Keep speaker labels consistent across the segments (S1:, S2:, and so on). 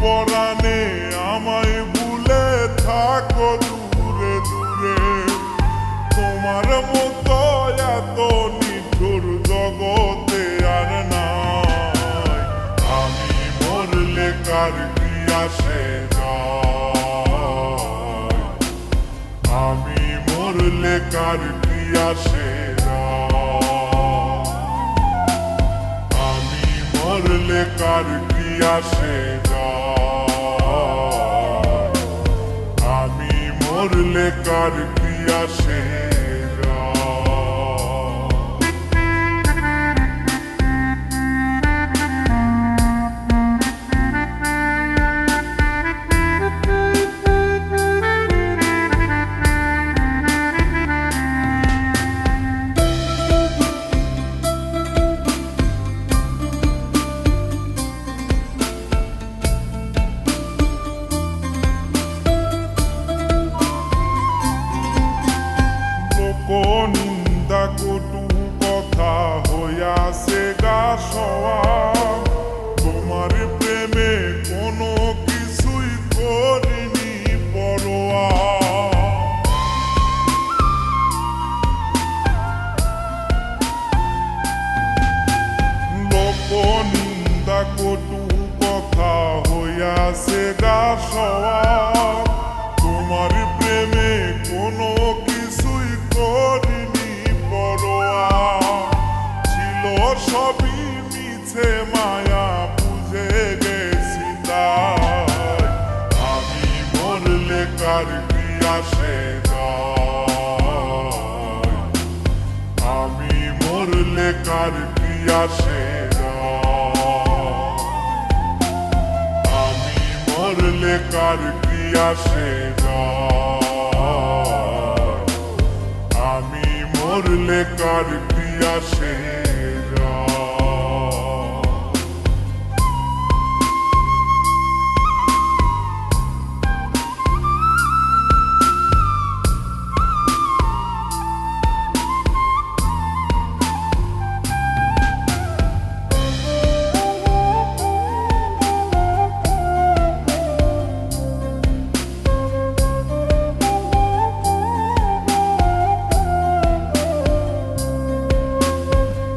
S1: পরাণে আমায় ভুলে থাকো দূরে দূরে। তোমার মতো এত নিঠুর জগতে আর নাই। আমি মরলে কার কি আসে যায়, আমি মরলে কার কি আসে যায়, আমি মরলে কার কি আসে যায়, আমি মরলে কার কি আসে যায়। নিন্দা কটু কথা হইয়াছে গা সওয়া। তোমার প্রেমে কোনো কিছুই করিনি পরোয়া। লোক নিন্দা কটু কথা হইয়াছে গা সওয়া। তোমার প্রেমে কোনো কিছুই করিনি পরোয়া। ছিল সবই মিছে মায়া বুঝে গেছি তাই। আমি মরলে কার কি আসে যায়, আমি মরলে কার কি আসে যায়, আমি মরলে কার কি আসে যায়, আমি মরলে কার কি আসে যায়।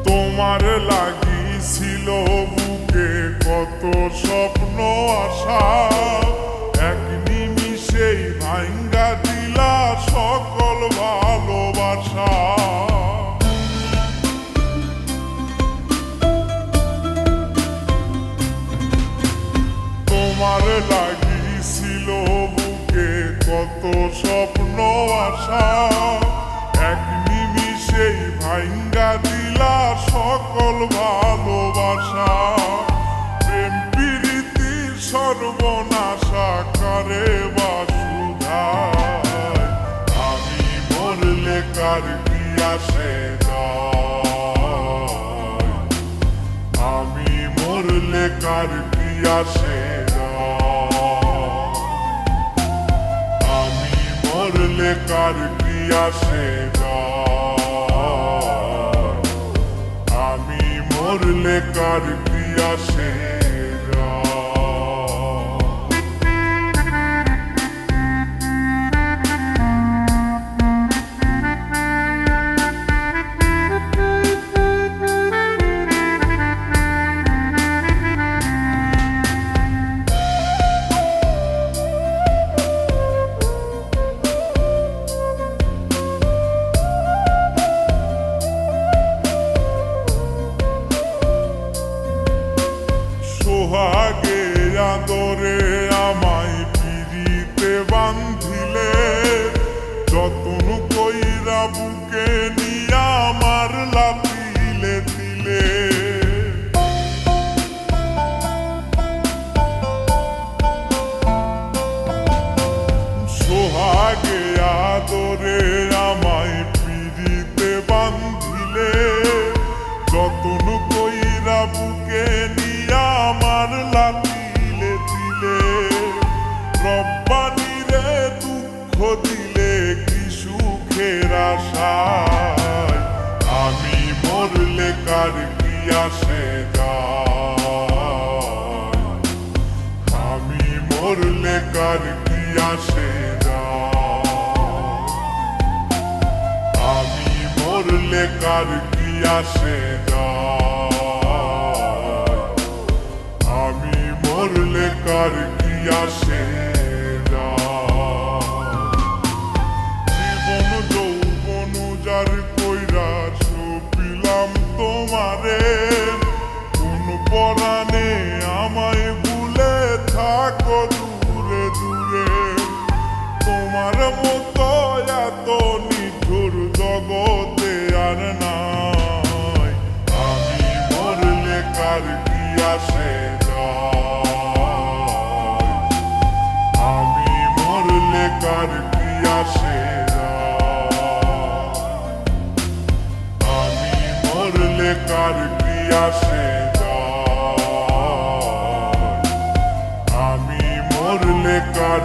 S1: তোমার লাগিছিল বুকে কত স্বপ্ন আশা। এক নিমিষেই ভাঙ্গা দিলা সকল ভালোবাসা। তোমার লাগিছিল বুকে কত স্বপ্ন আশা। এক নিমিষেই ভাঙ্গা দিলা সকল ভালোবাসা। প্রেম প্রীতি সর্বনাশা করে বাসুধায়। আমি মরলে কার কি আসে যায়, আমি মরলে কার কি আসে যায়, আমি মরলে কার কি আসে যায়, আমি মরলে কার কি আসে যায়। সোহাগে আদরে আমায় পিরিতে বান্ধিলে। যতন কইরা বুকে নিয়া আমার লাতিলে দিলে। সোহাগে আদরে আমায় পিরিতে বান্ধিলে। যতন কইরা বুকে নিয়া আমার লাতিলে দিলে। রব্বানি রে দুঃখ দিলে কি সুখের আশা। কার কি আসে যায়, আমি মরলে কার কি আসে যায়, আমি মরলে কার কি আসে যায়। জীবন যৌবন যার কইরা সপিলাম তোমারে, কোন পরাণে আমায় ভুলে থাকো দূরে দূরে, তোমার মতো এত নিঠুর জগতে আর নাই, আমি মরলে কার কি আসে যায়, আমি মরলে কার কি আসে যায়, আমি মরলে কার কি আসে যায়, আমি মরলে কার